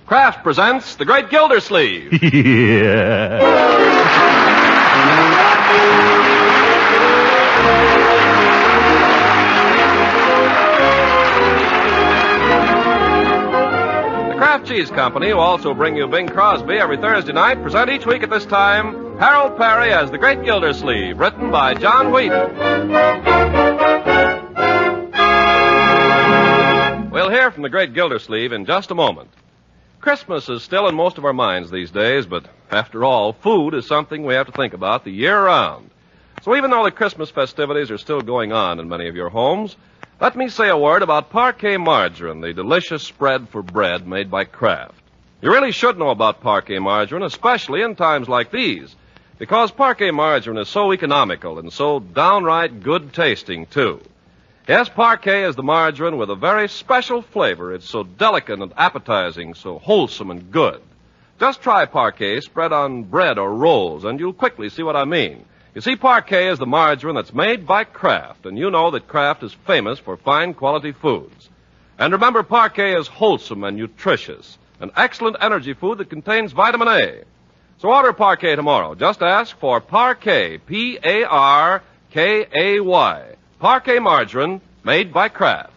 Kraft presents The Great Gildersleeves. Yeah. The Kraft Cheese Company, who also bring you Bing Crosby every Thursday night, present each week at this time Harold Perry as The Great Gildersleeve, written by John Wheaton. We'll hear from The Great Gildersleeve in just a moment. Christmas is still in most of our minds these days, but after all, food is something we have to think about the year round. So even though the Christmas festivities are still going on in many of your homes, let me say a word about Parquet margarine, the delicious spread for bread made by Kraft. You really should know about Parquet margarine, especially in times like these, because Parquet margarine is so economical and so downright good tasting, too. Yes, Parquet is the margarine with a very special flavor. It's so delicate and appetizing, so wholesome and good. Just try Parquet spread on bread or rolls, and you'll quickly see what I mean. You see, Parquet is the margarine that's made by Kraft, and you know that Kraft is famous for fine quality foods. And remember, Parquet is wholesome and nutritious, an excellent energy food that contains vitamin A. So order Parquet tomorrow. Just ask for Parquet, P-A-R-K-A-Y. Parquet margarine made by Kraft.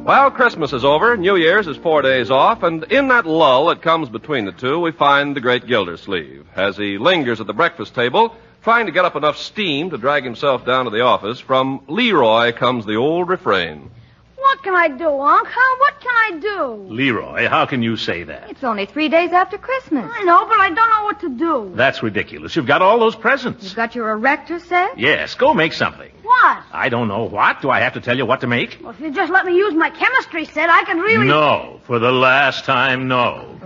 Well, Christmas is over, New Year's is 4 days off, and in that lull that comes between the two, we find the great Gildersleeve. As he lingers at the breakfast table, trying to get up enough steam to drag himself down to the office, from Leroy comes the old refrain. What can I do, Unc? What can I do? Leroy, how can you say that? It's only 3 days after Christmas. I know, but I don't know what to do. That's ridiculous. You've got all those presents. You've got your erector set? Yes, go make something. What? I don't know what. Do I have to tell you what to make? Well, if you just let me use my chemistry set, I can really... No. For the last time, no.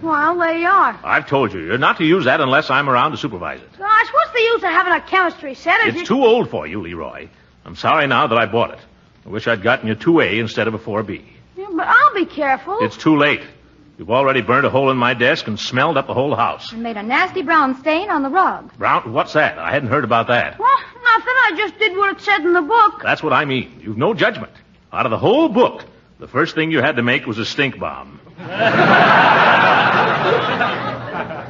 Well, there you are. I've told you, you're not to use that unless I'm around to supervise it. Gosh, what's the use of having a chemistry set? It's too old for you, Leroy. I'm sorry now that I bought it. I wish I'd gotten you 2A instead of a 4B. Yeah, but I'll be careful. It's too late. You've already burned a hole in my desk and smelled up the whole house. And made a nasty brown stain on the rug. Brown? What's that? I hadn't heard about that. Well, nothing. I just did what it said in the book. That's what I mean. You've no judgment. Out of the whole book, the first thing you had to make was a stink bomb.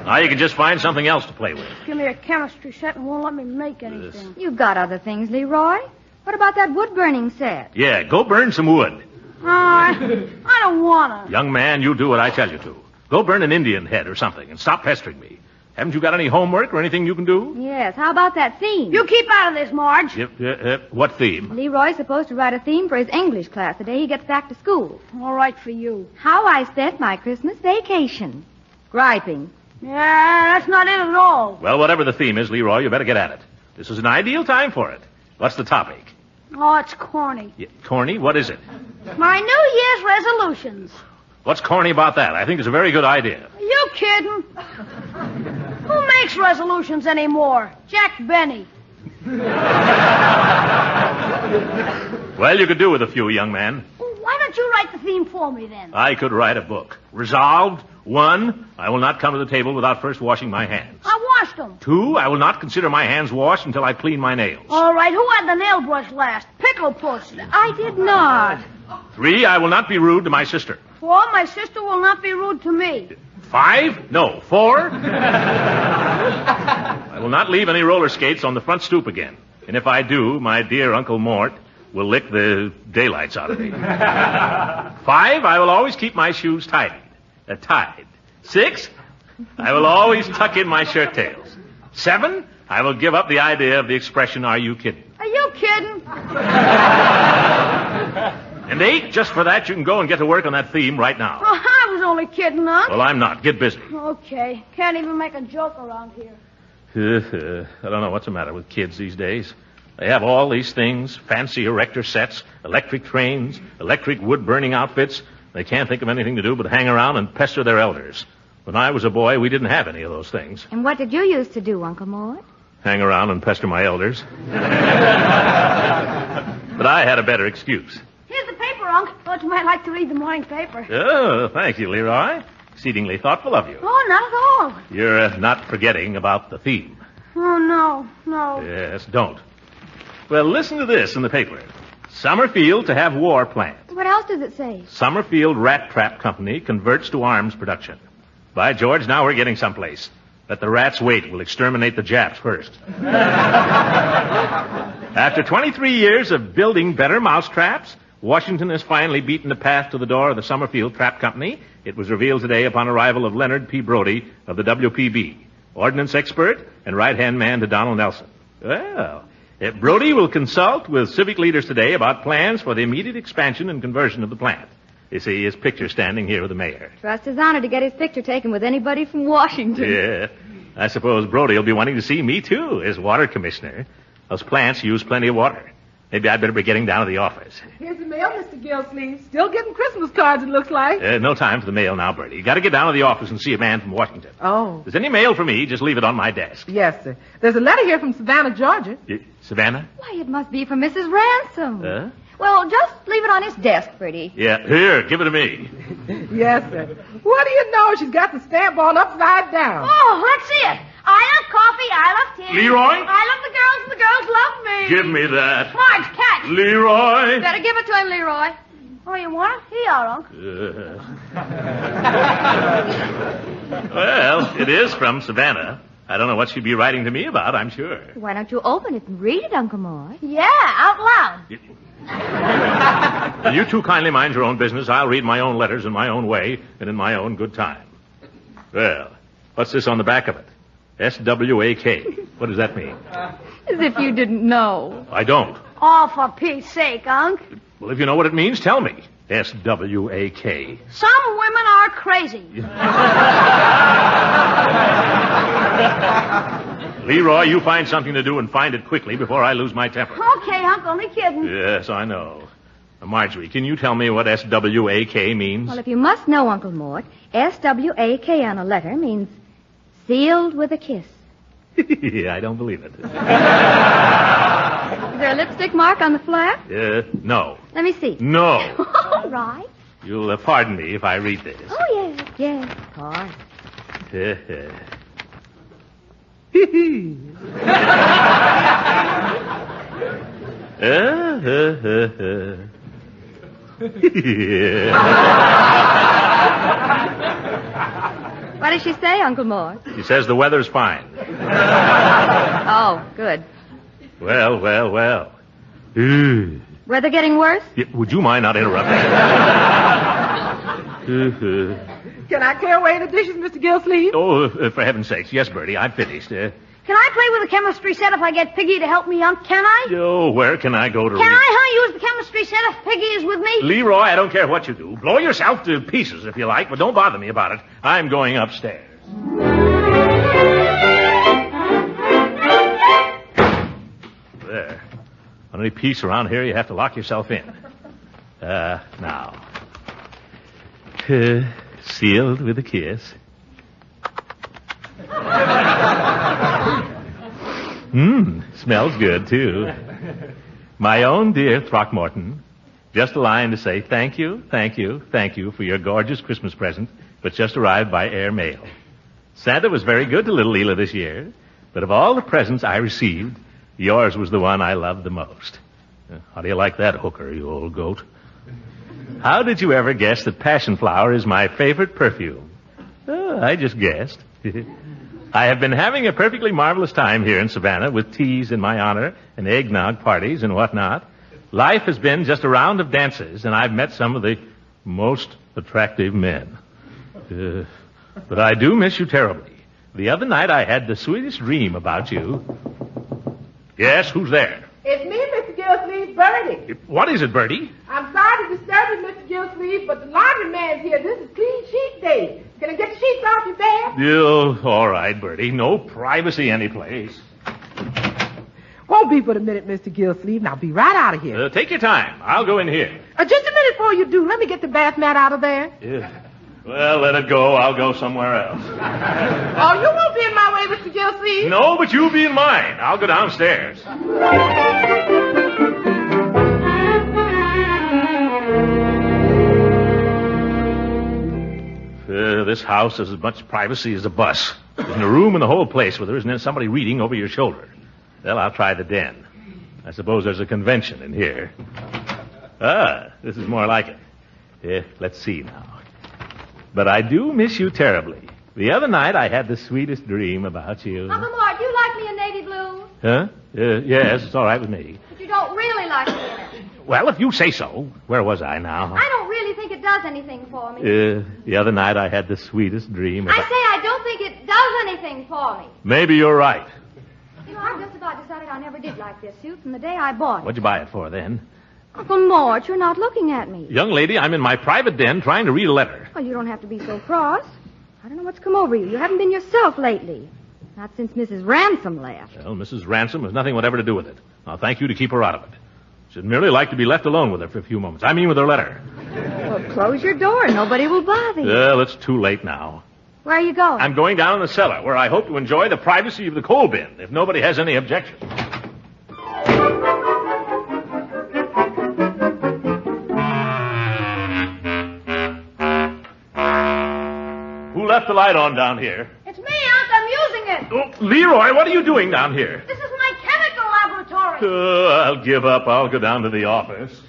Now you can just find something else to play with. Give me a chemistry set and won't let me make anything. You've got other things, Leroy. What about that wood-burning set? Yeah, go burn some wood. I don't want to. Young man, you do what I tell you to. Go burn an Indian head or something and stop pestering me. Haven't you got any homework or anything you can do? Yes, how about that theme? You keep out of this, Marge. What theme? Leroy's supposed to write a theme for his English class the day he gets back to school. All right for you. How I spent my Christmas vacation. Griping. Yeah, that's not it at all. Well, whatever the theme is, Leroy, you better get at it. This is an ideal time for it. What's the topic? Oh, it's corny. Yeah, corny? What is it? My New Year's resolutions. What's corny about that? I think it's a very good idea. Are you kidding? Who makes resolutions anymore? Jack Benny. Well, you could do with a few, young man. Well, why don't you write the theme for me, then? I could write a book. Resolved. 1, I will not come to the table without first washing my hands. I washed them. 2, I will not consider my hands washed until I clean my nails. All right, who had the nail brush last? Pickle Puss. I did not. 3, I will not be rude to my sister. 4, my sister will not be rude to me. 5, no, 4. I will not leave any roller skates on the front stoop again. And if I do, my dear Uncle Mort will lick the daylights out of me. 5, I will always keep my shoes tied. 6, I will always tuck in my shirt tails. 7, I will give up the idea of the expression, are you kidding? Are you kidding? And 8, just for that, you can go and get to work on that theme right now. Oh, I was only kidding, Unc. Well, I'm not. Get busy. Okay. Can't even make a joke around here. I don't know what's the matter with kids these days. They have all these things, fancy erector sets, electric trains, electric wood-burning outfits. They can't think of anything to do but hang around and pester their elders. When I was a boy, we didn't have any of those things. And what did you used to do, Uncle Mort? Hang around and pester my elders. But I had a better excuse. Here's the paper, Unc. Thought you might like to read the morning paper. Oh, thank you, Leroy. Exceedingly thoughtful of you. Oh, not at all. You're not forgetting about the theme. Oh, no. Yes, don't. Well, listen to this in the paper. Summerfield to have war plant. What else does it say? Summerfield Rat Trap Company converts to arms production. By George, now we're getting someplace. Let the rats wait. We'll exterminate the Japs first. After 23 years of building better mousetraps, Washington has finally beaten the path to the door of the Summerfield Trap Company. It was revealed today upon arrival of Leonard P. Brody of the WPB, ordnance expert and right-hand man to Donald Nelson. Well, Brody will consult with civic leaders today about plans for the immediate expansion and conversion of the plant. You see his picture standing here with the mayor. Trust his honor to get his picture taken with anybody from Washington. Yeah. I suppose Brody will be wanting to see me, too, as water commissioner. Those plants use plenty of water. Maybe I'd better be getting down to the office. Here's the mail, Mr. Gildersleeves. Still getting Christmas cards, it looks like. No time for the mail now, Bertie. You got to get down to the office and see a man from Washington. Oh. If there's any mail for me, just leave it on my desk. Yes, sir. There's a letter here from Savannah, Georgia. Savannah? Why, it must be from Mrs. Ransom. Huh? Well, just leave it on his desk, Bertie. Yeah, here, give it to me. Yes, sir. What do you know? She's got the stamp all upside down. Oh, let's see it. I love coffee. I love tea. Leroy? I love the girls, and the girls love me. Give me that. Marge, catch. Leroy! Better give it to him, Leroy. Oh, you want it? Here you are, Unc. Well, it is from Savannah. I don't know what she'd be writing to me about, I'm sure. Why don't you open it and read it, Uncle Mort? Yeah, out loud. Will you two kindly mind your own business? I'll read my own letters in my own way and in my own good time. Well, what's this on the back of it? S-W-A-K. What does that mean? As if you didn't know. I don't. Oh, for Pete's sake, Unc. Well, if you know what it means, tell me. S-W-A-K. Some women are crazy. Leroy, you find something to do and find it quickly before I lose my temper. Okay, Unc, only kidding. Yes, I know. Now, Marjorie, can you tell me what S-W-A-K means? Well, if you must know, Uncle Mort, S-W-A-K on a letter means sealed with a kiss. I don't believe it. Is there a lipstick mark on the flap? No. Let me see. No. All right. You'll pardon me if I read this. Oh, yes, of course. What does she say, Uncle Mort? She says the weather's fine. Oh, good. Well. Weather getting worse? Would you mind not interrupting? Can I clear away the dishes, Mr. Gildersleeves? Oh, for heaven's sakes. Yes, Bertie, I've finished. Can I play with the chemistry set if I get Piggy to help me, Unc? Can I? Oh, where can I go to Can I, use the chemistry set if Piggy is with me? Leroy, I don't care what you do. Blow yourself to pieces if you like, but don't bother me about it. I'm going upstairs. There. On any piece around here, you have to lock yourself in. Now. Sealed with a kiss. Smells good, too. My own dear Throckmorton, just a line to say thank you for your gorgeous Christmas present, which just arrived by air mail. Santa was very good to little Leela this year, but of all the presents I received, yours was the one I loved the most. How do you like that, hooker, you old goat? How did you ever guess that passion flower is my favorite perfume? I just guessed. I have been having a perfectly marvelous time here in Savannah with teas in my honor and eggnog parties and whatnot. Life has been just a round of dances, and I've met some of the most attractive men. But I do miss you terribly. The other night I had the sweetest dream about you. Yes, who's there? It's me, Mr. Gildersleeves, Bertie. What is it, Bertie? I'm sorry to disturb you, Mr. Gildersleeves, but the laundry man's here. This is clean sheet day. Can I get the sheets off your bed? Oh, all right, Bertie. No privacy anyplace. Won't be but a minute, Mr. Gildersleeves. Now be right out of here. Take your time. I'll go in here. Just a minute before you do. Let me get the bath mat out of there. Yeah. Well, let it go. I'll go somewhere else. Oh, you won't be in my way, Mr. Gildersleeves. No, but you'll be in mine. I'll go downstairs. this house has as much privacy as a bus. There's a room in the whole place where there isn't somebody reading over your shoulder. Well, I'll try the den. I suppose there's a convention in here. Ah, this is more like it. Let's see now. But I do miss you terribly. The other night I had the sweetest dream about you. Uncle Mort, do you like me in navy blue? Huh? Yes, it's all right with me. But you don't really like me in it. Well, if you say so. Where was I now? I don't really think it does anything for me. The other night I had the sweetest dream about... I say I don't think it does anything for me. Maybe you're right. You know, I've just about decided I never did like this suit from the day I bought it. What'd you buy it for, then? Uncle Mort, you're not looking at me. Young lady, I'm in my private den trying to read a letter. Well, you don't have to be so cross. I don't know what's come over you. You haven't been yourself lately. Not since Mrs. Ransom left. Well, Mrs. Ransom has nothing whatever to do with it. I'll thank you to keep her out of it. She'd merely like to be left alone with her for a few moments. I mean with her letter. Well, close your door. Nobody will bother you. Well, it's too late now. Where are you going? I'm going down in the cellar, where I hope to enjoy the privacy of the coal bin, if nobody has any objection. Who left the light on down here? It's me, Unc. I'm using it. Oh, Leroy, what are you doing down here? This is my chemical laboratory. I'll give up. I'll go down to the office.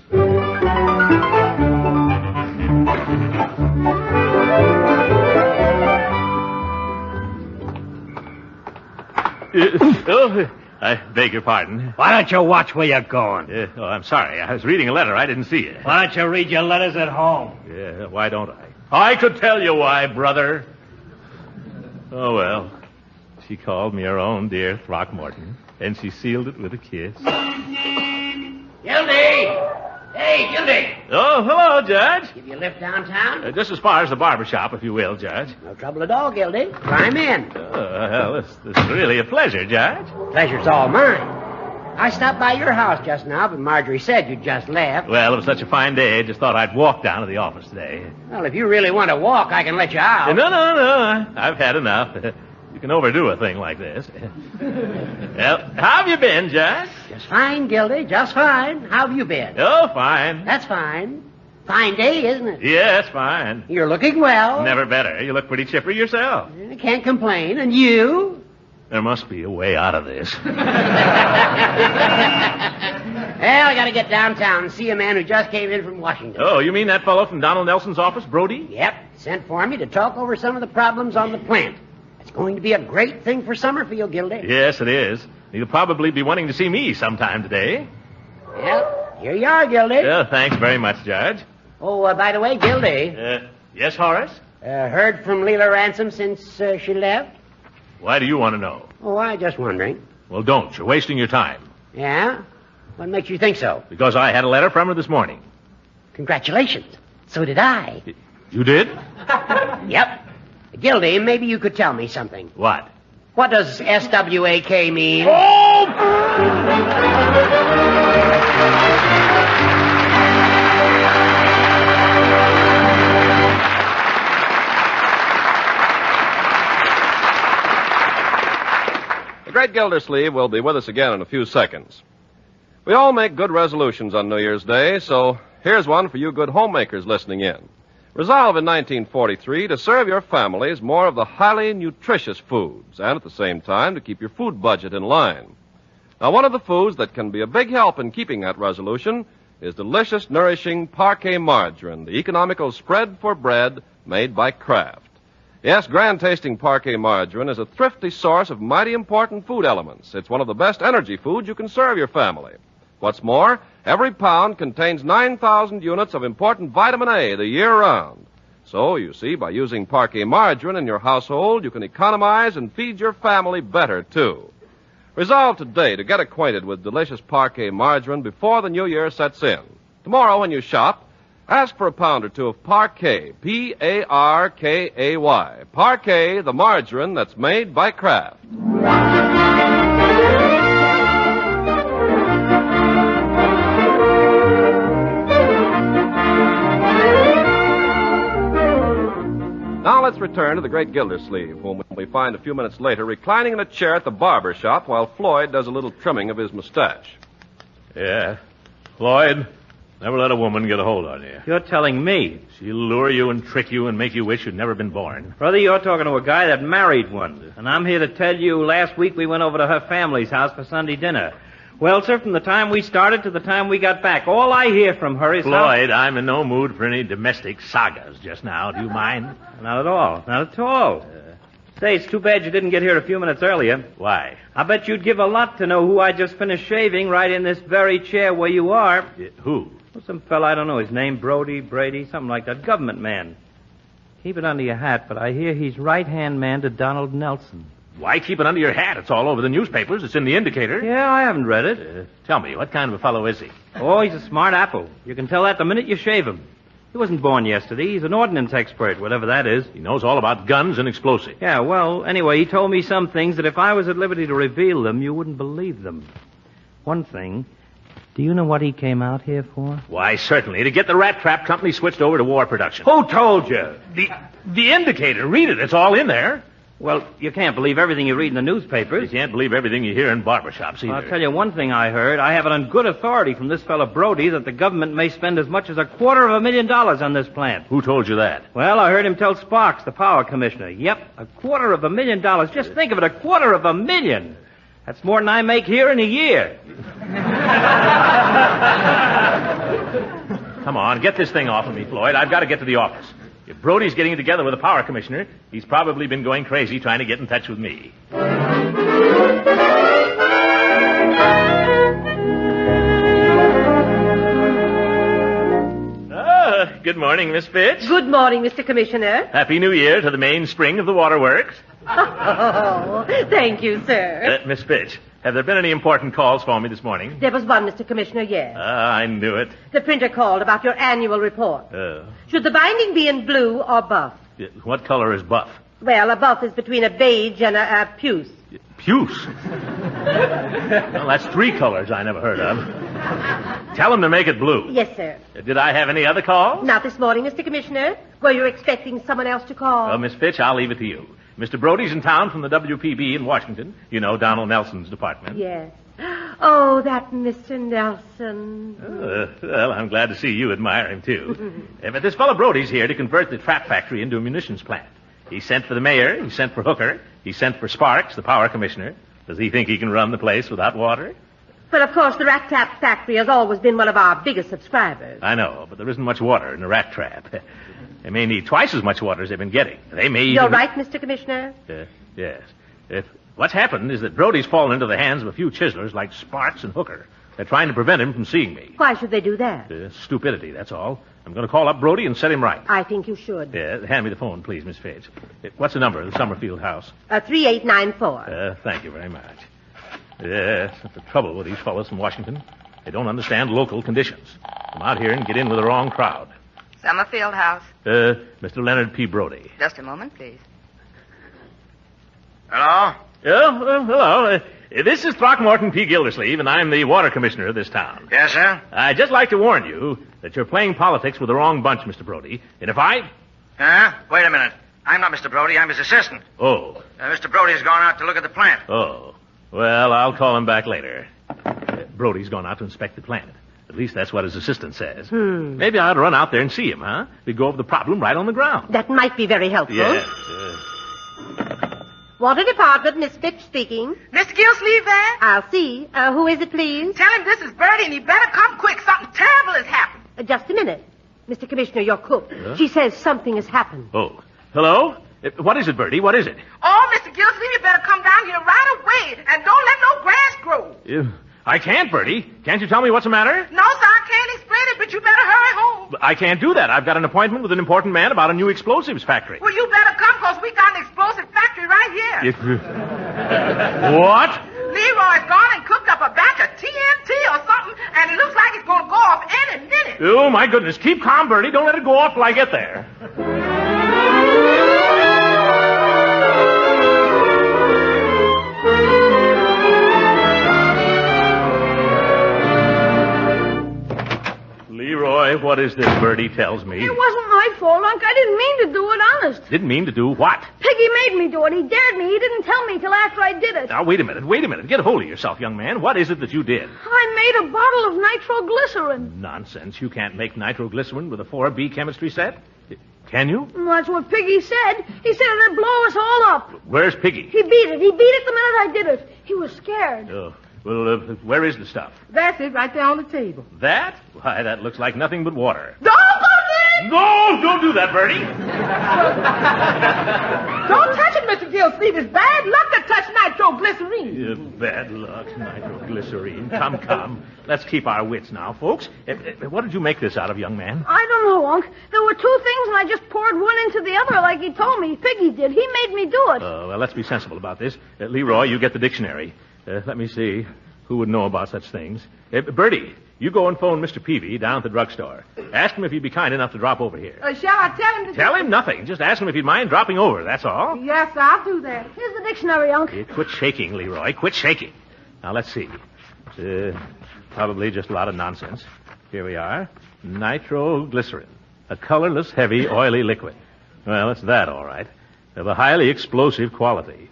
I beg your pardon. Why don't you watch where you're going? I'm sorry. I was reading a letter. I didn't see it. Why don't you read your letters at home? Yeah, why don't I? I could tell you why, brother. Oh, well. She called me her own dear Throckmorton, and she sealed it with a kiss. Gildy! Hey, Gildy! Oh, hello, Judge. Give you a lift downtown? Just as far as the barber shop, if you will, Judge. No trouble at all, Gildy. Climb in. Well, this is really a pleasure, Judge. Pleasure's all mine. I stopped by your house just now, but Marjorie said you just left. Well, it was such a fine day, I just thought I'd walk down to the office today. Well, if you really want to walk, I can let you out. No. I've had enough. You can overdo a thing like this. Well, how have you been, Judge? Just fine, Gildy, just fine. How have you been? Oh, fine. That's fine. Fine day, isn't it? Yes, fine. You're looking well. Never better. You look pretty chipper yourself. I can't complain. And you? There must be a way out of this. Well, I got to get downtown and see a man who just came in from Washington. Oh, you mean that fellow from Donald Nelson's office, Brody? Yep. Sent for me to talk over some of the problems on the plant. It's going to be a great thing for Summerfield, Gildy. Yes, it is. You'll probably be wanting to see me sometime today. Well, here you are, Gildy. Well, thanks very much, Judge. Oh, by the way, Gildy. Yes, Horace? Heard from Leela Ransom since she left? Why do you want to know? Oh, I just wondering. Well, don't. You're wasting your time. Yeah? What makes you think so? Because I had a letter from her this morning. Congratulations. So did I. You did? Yep. Gildy, maybe you could tell me something. What? What does SWAK mean? Oh! The great Gildersleeve will be with us again in a few seconds. We all make good resolutions on New Year's Day, so here's one for you good homemakers listening in. Resolve in 1943 to serve your families more of the highly nutritious foods and at the same time to keep your food budget in line. Now, one of the foods that can be a big help in keeping that resolution is delicious, nourishing parquet margarine, the economical spread for bread made by Kraft. Yes, grand-tasting parquet margarine is a thrifty source of mighty important food elements. It's one of the best energy foods you can serve your family. What's more, every pound contains 9,000 units of important vitamin A the year round. So, you see, by using parquet margarine in your household, you can economize and feed your family better, too. Resolve today to get acquainted with delicious parquet margarine before the new year sets in. Tomorrow, when you shop, ask for a pound or two of Parquet, P-A-R-K-A-Y. Parquet, the margarine that's made by Kraft. Now let's return to the great Gildersleeve, whom we find a few minutes later reclining in a chair at the barber shop while Floyd does a little trimming of his mustache. Yeah. Floyd, Never let a woman get a hold on you. You're telling me. She'll lure you and trick you and make you wish you'd never been born. Brother, you're talking to a guy that married one. And I'm here to tell you last week we went over to her family's house for Sunday dinner. Well, sir, from the time we started to the time we got back, all I hear from her is... Floyd, I'm in no mood for any domestic sagas just now. Do you mind? Not at all. Not at all. Say, it's too bad you didn't get here a few minutes earlier. Why? I bet you'd give a lot to know who I just finished shaving right in this very chair where you are. Who? Well, some fella, I don't know his name, Brady, something like that. Government man. Keep it under your hat, but I hear he's right-hand man to Donald Nelson. Why keep it under your hat? It's all over the newspapers. It's in the Indicator. Yeah, I haven't read it. Tell me, what kind of a fellow is he? Oh, he's a smart apple. You can tell that the minute you shave him. He wasn't born yesterday. He's an ordnance expert, whatever that is. He knows all about guns and explosives. Yeah, well, anyway, he told me some things that if I was at liberty to reveal them, you wouldn't believe them. One thing, do you know what he came out here for? Why, certainly, to get the Rat Trap Company switched over to war production. Who told you? The Indicator. Read it. It's all in there. Well, you can't believe everything you read in the newspapers. You can't believe everything you hear in barbershops either. I'll tell you one thing I heard. I have it on good authority from this fellow Brody that the government may spend as much as $250,000 on this plant. Who told you that? Well, I heard him tell Sparks, the power commissioner. Yep, $250,000. Just think of it, $250,000. That's more than I make here in a year. Come on, get this thing off of me, Floyd. I've got to get to the office. If Brody's getting together with the power commissioner, he's probably been going crazy trying to get in touch with me. Good morning, Miss Fitch. Good morning, Mr. Commissioner. Happy New Year to the mainspring of the waterworks. Oh, thank you, sir. Miss Fitch, have there been any important calls for me this morning? There was one, Mr. Commissioner, yes. I knew it. The printer called about your annual report. Should the binding be in blue or buff? What color is buff? Well, a buff is between a beige and a puce. Puce? Well, that's 3 colors I never heard of. Tell him to make it blue. Yes, sir. Did I have any other calls? Not this morning, Mr. Commissioner. Were you expecting someone else to call? Well, Miss Fitch, I'll leave it to you. Mr. Brody's in town from the WPB in Washington. You know, Donald Nelson's department. Yes. Oh, that Mr. Nelson. Well, I'm glad to see you admire him, too. But this fellow Brody's here to convert the trap factory into a munitions plant. He sent for the mayor. He sent for Hooker. He sent for Sparks, the power commissioner. Does he think he can run the place without water? Well, of course, the Rat Trap Factory has always been one of our biggest subscribers. I know, but there isn't much water in the rat trap. They may need twice as much water as they've been getting. They may You're right, Mr. Commissioner. Yes. What's happened is that Brody's fallen into the hands of a few chiselers like Sparks and Hooker. They're trying to prevent him from seeing me. Why should they do that? Stupidity, that's all. I'm going to call up Brody and set him right. I think you should. Hand me the phone, please, Miss Fitch. What's the number of the Summerfield house? 3894. Thank you very much. Yes, that's the trouble with these fellows from Washington. They don't understand local conditions. Come out here and get in with the wrong crowd. Summerfield House. Mr. Leonard P. Brody. Just a moment, please. Hello? Hello. This is Throckmorton P. Gildersleeve, and I'm the water commissioner of this town. Yes, sir? I'd just like to warn you that you're playing politics with the wrong bunch, Mr. Brody. And if I... Wait a minute. I'm not Mr. Brody. I'm his assistant. Oh. Mr. Brody's gone out to look at the plant. Oh. Well, I'll call him back later. Brody's gone out to inspect the plant. At least that's what his assistant says. Maybe I ought to run out there and see him, huh? We go over the problem right on the ground. That might be very helpful. Yes. Water Department, Miss Fitch speaking. Mr. Gildersleeves there? I'll see. Who is it, please? Tell him this is Bertie and he better come quick. Something terrible has happened. Just a minute. Mr. Commissioner, your cook. She says something has happened. Oh. Hello? What is it, Bertie? What is it? Oh, Mr. Gildersleeves, you better come down here right away and don't let no grass grow. I can't, Bertie. Can't you tell me what's the matter? No, sir, I can't explain it, but you better hurry home. I can't do that. I've got an appointment with an important man about a new explosives factory. Well, you better come, because we got an explosive factory right here. What? Leroy's gone and cooked up a batch of TNT or something, and it looks like it's going to go off any minute. Oh, my goodness. Keep calm, Bertie. Don't let it go off till I get there. Leroy, what is this Bertie tells me? It wasn't my my fault, Unc. I didn't mean to do it, honest. Didn't mean to do what? Piggy made me do it. He dared me. He didn't tell me till after I did it. Now, wait a minute. Get a hold of yourself, young man. What is it that you did? I made a bottle of nitroglycerin. Nonsense. You can't make nitroglycerin with a 4B chemistry set. Can you? Well, that's what Piggy said. He said it'd blow us all up. Where's Piggy? He beat it. He beat it the minute I did it. He was scared. Oh, well, where is the stuff? That's it right there on the table. That? Why, that looks like nothing but water. Don't go there! No, don't do that, Bertie. Don't touch it, Mr. Gildersleeves. It's bad luck to touch nitroglycerine. Bad luck, nitroglycerine. Come. Let's keep our wits now, folks. What did you make this out of, young man? I don't know, Unc. There were two things, and I just poured one into the other like he told me. Piggy did. He made me do it. Well, let's be sensible about this. Leroy, you get the dictionary. Let me see. Who would know about such things? Bertie, you go and phone Mr. Peavy down at the drugstore. Ask him if he'd be kind enough to drop over here. Shall I tell him to... Tell him nothing. Just ask him if he'd mind dropping over, that's all. Yes, I'll do that. Here's the dictionary, Unc. Quit shaking, Leroy. Quit shaking. Now, let's see. Probably just a lot of nonsense. Here we are. Nitroglycerin. A colorless, heavy, oily liquid. Well, it's that, all right. Of a highly explosive quality.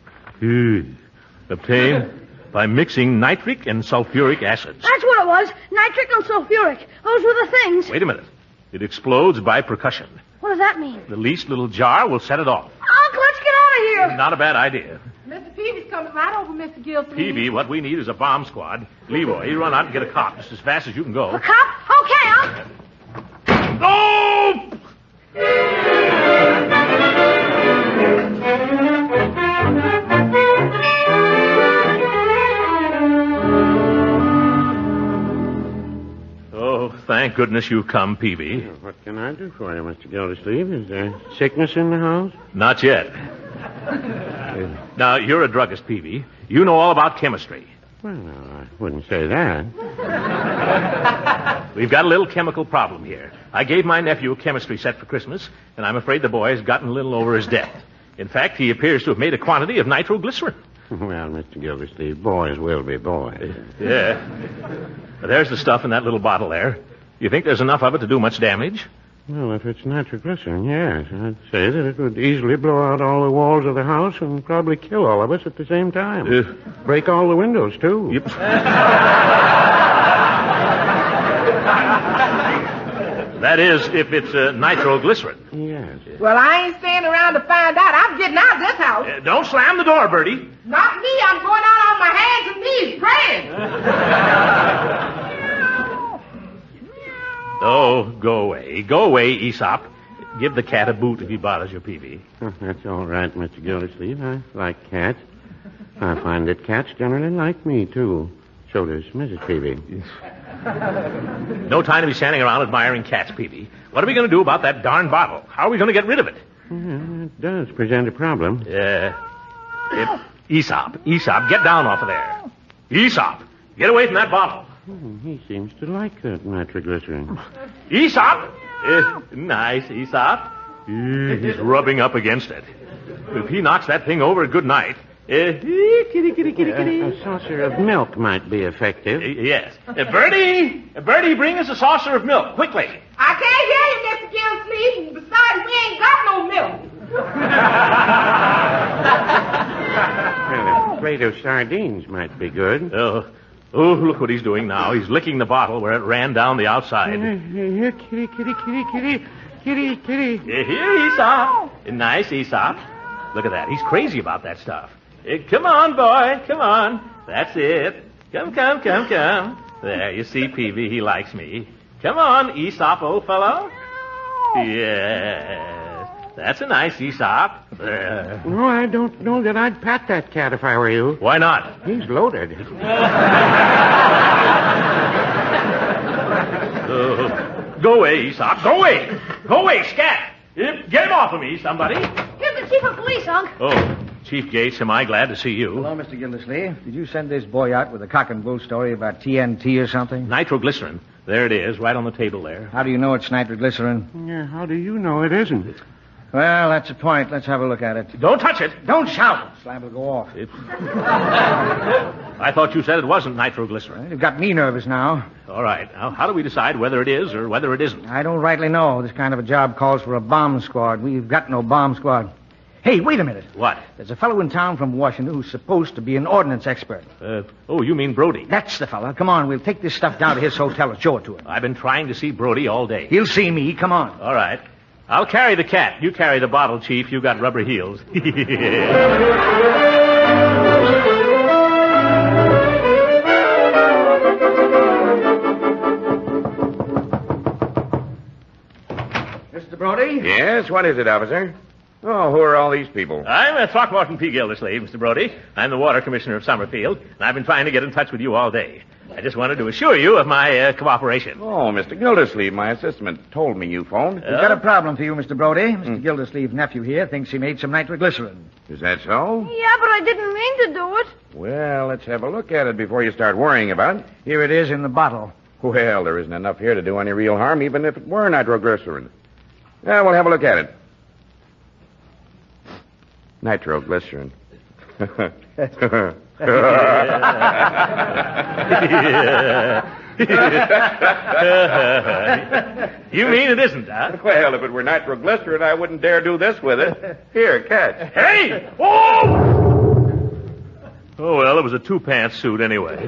Obtained by mixing nitric and sulfuric acids. That's what it was. Nitric and sulfuric. Those were the things. Wait a minute. It explodes by percussion. What does that mean? The least little jar will set it off. Unc, let's get out of here. Not a bad idea. Mr. Peavy's coming right over, Mr. Gildersleeves. Peavy, what we need is a bomb squad. Leroy, you run out and get a cop just as fast as you can go. A cop? Okay, Unc. Oh! Thank goodness you've come, Peavy. What can I do for you, Mr. Gildersleeves? Is there sickness in the house? Not yet. Now, you're a druggist, Peavy. You know all about chemistry. Well, no, I wouldn't say that. We've got a little chemical problem here. I gave my nephew a chemistry set for Christmas, and I'm afraid the boy has gotten a little over his depth. In fact, he appears to have made a quantity of nitroglycerin. Well, Mr. Gildersleeve, boys will be boys. Yeah. There's the stuff in that little bottle there. You think there's enough of it to do much damage? Well, if it's nitroglycerin, yes. I'd say that it would easily blow out all the walls of the house and probably kill all of us at the same time. Break all the windows, too. Yep. That is, if it's nitroglycerin. Yes. Well, I ain't staying around to find out. I'm getting out of this house. Don't slam the door, Bertie. Not me. I'm going out on my hands and knees praying. Oh, go away. Go away, Aesop. Give the cat a boot if he bothers your Peavy. Oh, that's all right, Mr. Gildersleeve. I like cats. I find that cats generally like me, too. So does Mrs. Peavy. No time to be standing around admiring cats, Peavy. What are we going to do about that darn bottle? How are we going to get rid of it? Well, it does present a problem. Aesop, get down off of there. Aesop, get away from that bottle. He seems to like that nitroglycerin. Aesop! Nice, Aesop. He's rubbing up against it. If he knocks that thing over, good night. Kitty. A saucer of milk might be effective. Yes. Bertie, bring us a saucer of milk, quickly. I can't hear you, Mr. Gildersleeve. Besides, we ain't got no milk. Well, a plate of sardines might be good. Oh, look what he's doing now. He's licking the bottle where it ran down the outside. Here, kitty. Here, Aesop. Nice, Aesop. Look at that. He's crazy about that stuff. Come on, boy. Come on. That's it. Come. There, you see, Peavy, he likes me. Come on, Aesop, old fellow. Yes. That's a nice Aesop. No, I don't know that I'd pat that cat if I were you. Why not? He's loaded. Go away, Aesop. Go away. Go away, scat. Get him off of me, somebody. Here's the chief of police, Unc. Oh, Chief Gates, am I glad to see you. Hello, Mr. Gildersleeve. Did you send this boy out with a cock and bull story about TNT or something? Nitroglycerin. There it is, right on the table there. How do you know it's nitroglycerin? Yeah, how do you know it isn't? Well, that's the point. Let's have a look at it. Don't touch it. Don't shout. Slab will go off. I thought you said it wasn't nitroglycerin. You've got me nervous now. All right. Now, how do we decide whether it is or whether it isn't? I don't rightly know. This kind of a job calls for a bomb squad. We've got no bomb squad. Hey, wait a minute. What? There's a fellow in town from Washington who's supposed to be an ordnance expert. You mean Brody? That's the fella. Come on, we'll take this stuff down to his hotel and show it to him. I've been trying to see Brody all day. He'll see me. Come on. All right. I'll carry the cat. You carry the bottle, Chief. You got rubber heels. Mr. Brody? Yes, what is it, officer? Oh, who are all these people? I'm Throckmorton P. Gildersleeves, Mr. Brody. I'm the water commissioner of Summerfield, and I've been trying to get in touch with you all day. I just wanted to assure you of my cooperation. Oh, Mr. Gildersleeves, my assistant told me you phoned. We've got a problem for you, Mr. Brody. Mr. Gildersleeves' nephew here thinks he made some nitroglycerin. Is that so? Yeah, but I didn't mean to do it. Well, let's have a look at it before you start worrying about it. Here it is in the bottle. Well, there isn't enough here to do any real harm, even if it were nitroglycerin. Yeah, we'll have a look at it. Nitroglycerin. You mean it isn't, huh? Well, if it were nitroglycerin, I wouldn't dare do this with it. Here, catch. Hey! Oh! Oh, well, it was a two-pants suit anyway.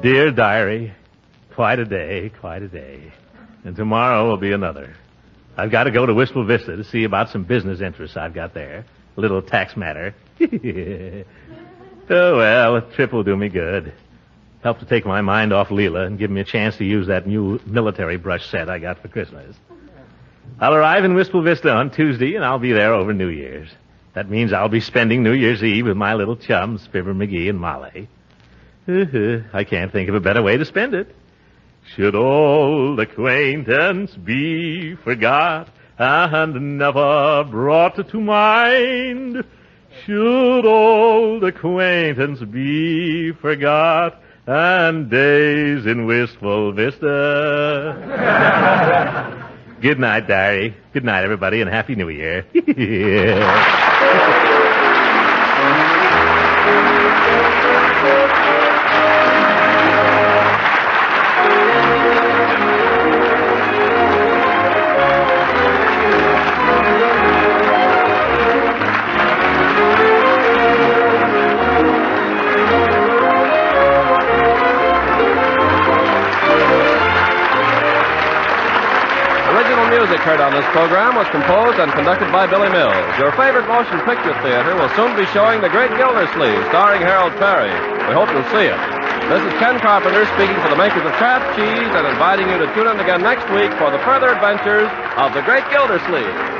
Dear diary, quite a day, quite a day. And tomorrow will be another. I've got to go to Wistful Vista to see about some business interests I've got there. A little tax matter. Oh, well, a trip will do me good. Help to take my mind off Leela and give me a chance to use that new military brush set I got for Christmas. I'll arrive in Wistful Vista on Tuesday, and I'll be there over New Year's. That means I'll be spending New Year's Eve with my little chums, Fibber McGee and Molly. I can't think of a better way to spend it. Should old acquaintance be forgot and never brought to mind? Should old acquaintance be forgot and days in Wistful Vista? Good night, diary. Good night, everybody, and Happy New Year. Music heard on this program was composed and conducted by Billy Mills. Your favorite motion picture theater will soon be showing The Great Gildersleeves, starring Harold Perry. We hope you'll see it. This is Ken Carpenter speaking for the makers of Kraft Cheese and inviting you to tune in again next week for the further adventures of The Great Gildersleeves.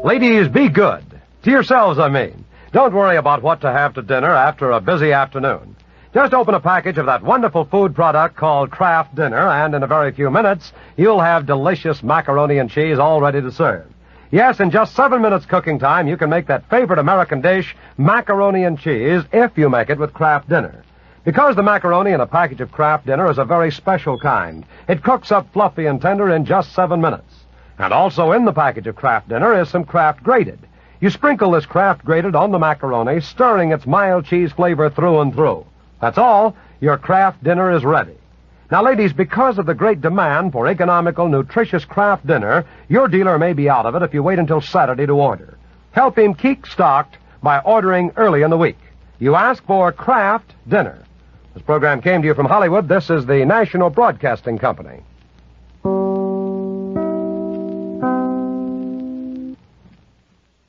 Ladies, be good. To yourselves, I mean. Don't worry about what to have to dinner after a busy afternoon. Just open a package of that wonderful food product called Kraft Dinner, and in a very few minutes, you'll have delicious macaroni and cheese all ready to serve. Yes, in just 7 minutes cooking time, you can make that favorite American dish, macaroni and cheese, if you make it with Kraft Dinner. Because the macaroni in a package of Kraft Dinner is a very special kind, it cooks up fluffy and tender in just 7 minutes. And also in the package of Kraft Dinner is some Kraft Grated. You sprinkle this Kraft grated on the macaroni, stirring its mild cheese flavor through and through. That's all. Your Kraft dinner is ready. Now, ladies, because of the great demand for economical, nutritious Kraft dinner, your dealer may be out of it if you wait until Saturday to order. Help him keep stocked by ordering early in the week. You ask for Kraft dinner. This program came to you from Hollywood. This is the National Broadcasting Company.